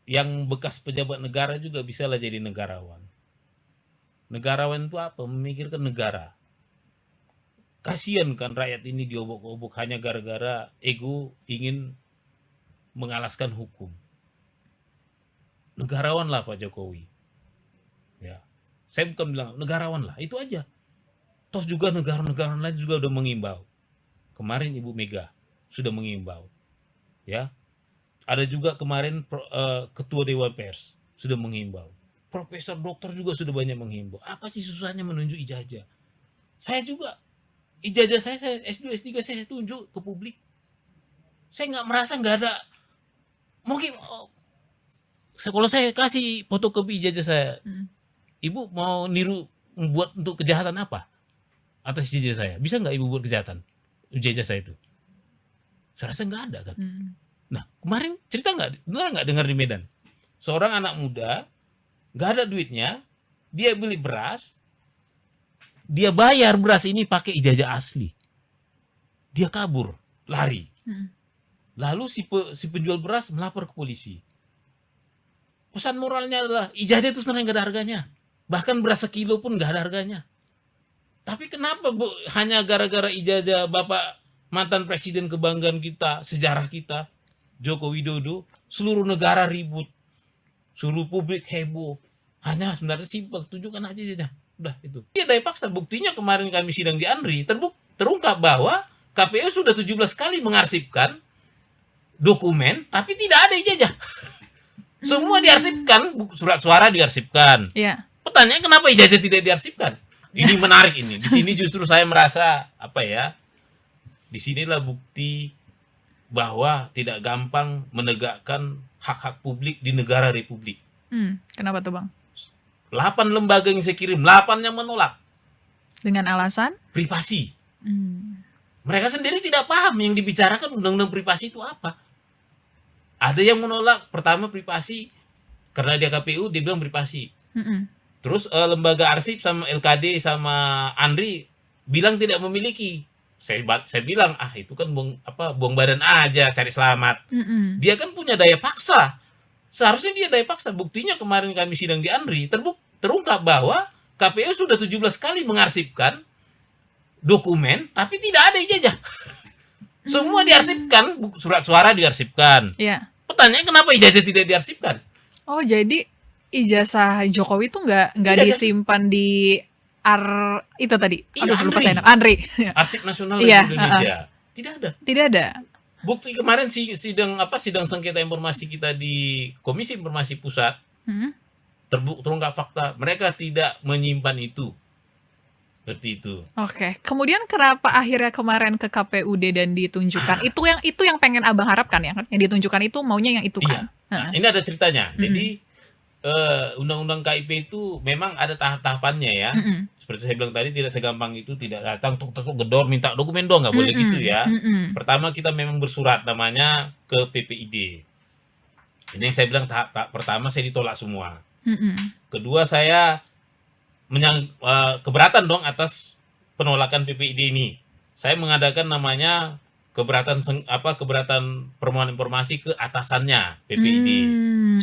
yang bekas pejabat negara juga bisalah jadi negarawan. Negarawan itu apa? Memikirkan negara. Kasihan kan rakyat ini diobok-obok hanya gara-gara ego ingin mengalaskan hukum. Negarawan lah Pak Jokowi. Ya. Saya bukan bilang negarawan lah, itu aja. Toh juga negara-negara lain juga udah mengimbau. Kemarin Ibu Mega sudah mengimbau. Ya. Ada juga kemarin Ketua Dewan Pers sudah mengimbau. Profesor dokter juga sudah banyak menghimbau. Apa sih susahnya menunjuk ijazah? Saya juga ijazah saya S2 S3 saya tunjuk ke publik. Saya nggak merasa nggak ada mungkin kalau saya kasih fotokopi ijazah saya, Ibu mau niru buat untuk kejahatan apa atas ijazah saya? Bisa nggak Ibu buat kejahatan ijazah saya itu? Saya rasa nggak ada kan. Nah kemarin cerita benar nggak dengar di Medan, seorang anak muda nggak ada duitnya, dia beli beras, dia bayar beras ini pakai ijazah asli, dia kabur lari, lalu si penjual beras melapor ke polisi. Pesan moralnya adalah ijazah itu sebenarnya nggak ada harganya, bahkan beras sekilo pun nggak ada harganya. Tapi kenapa Bu, hanya gara-gara ijazah Bapak mantan presiden kebanggaan kita, sejarah kita, Joko Widodo, seluruh negara ribut, seluruh publik heboh. Hanya sebenarnya simpel, tunjukkan aja ijazah. Udah itu. Dia daya paksa, buktinya kemarin kami sidang di ANRI, terungkap bahwa KPU sudah 17 kali mengarsipkan dokumen, tapi tidak ada ijazah. Semua diarsipkan, surat suara diarsipkan. Yeah. Pertanyaan kenapa ijazah tidak diarsipkan? Ini menarik ini. Di sini justru saya merasa disinilah bukti bahwa tidak gampang menegakkan hak-hak publik di negara republik. Kenapa tuh Bang? 8 lembaga yang saya kirim, 8 yang menolak. Dengan alasan? Privasi. Mereka sendiri tidak paham yang dibicarakan undang-undang privasi itu apa. Ada yang menolak, pertama privasi, karena dia KPU, dia bilang privasi. Terus lembaga arsip sama LKD sama ANRI bilang tidak memiliki. Saya bilang, itu kan buang badan aja, cari selamat. Dia kan punya daya paksa. Seharusnya dia daya paksa. Buktinya kemarin kami sidang di ANRI, terungkap bahwa KPU sudah 17 kali mengarsipkan dokumen, tapi tidak ada ijazah. Semua diarsipkan, surat suara diarsipkan. Yeah. Pertanyaan kenapa ijazah tidak diarsipkan? Oh, jadi ijazah Jokowi itu nggak disimpan di itu tadi. Lupa saya. ANRI. Arsip Nasional Indonesia. Tidak ada. Bukti kemarin sidang sengketa informasi kita di Komisi Informasi Pusat, terungkap fakta mereka tidak menyimpan itu. Seperti itu. Oke. Kemudian kenapa akhirnya kemarin ke KPUD dan ditunjukkan? Itu yang pengen Abang harapkan ya kan? Yang ditunjukkan itu maunya yang itu kan? Nah, ini ada ceritanya. Jadi undang-undang KIP itu memang ada tahap-tahapannya ya. Seperti saya bilang tadi, tidak segampang itu, tidak datang tuk gedor minta dokumen dong, nggak boleh gitu ya. Pertama kita memang bersurat namanya ke PPID. Ini yang saya bilang tahap pertama saya ditolak semua. Kedua saya keberatan dong atas penolakan PPID ini. Saya mengadakan namanya keberatan permohonan informasi ke atasannya PPID.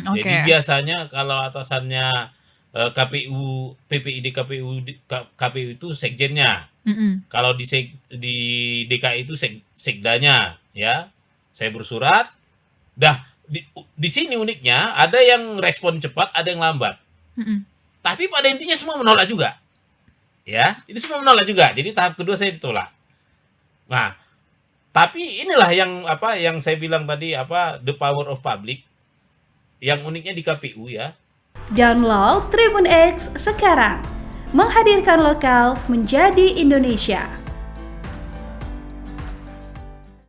Jadi biasanya kalau atasannya KPU, PPID KPU itu sekjennya. Kalau di DKI itu sekdanya ya. Saya bersurat. Di sini uniknya ada yang respon cepat, ada yang lambat. Tapi pada intinya semua menolak juga. Ya, itu semua menolak juga. Jadi tahap kedua saya ditolak. Nah, tapi inilah yang saya bilang tadi the power of public. Yang uniknya di KPU ya. Download Tribun X sekarang. Menghadirkan lokal menjadi Indonesia.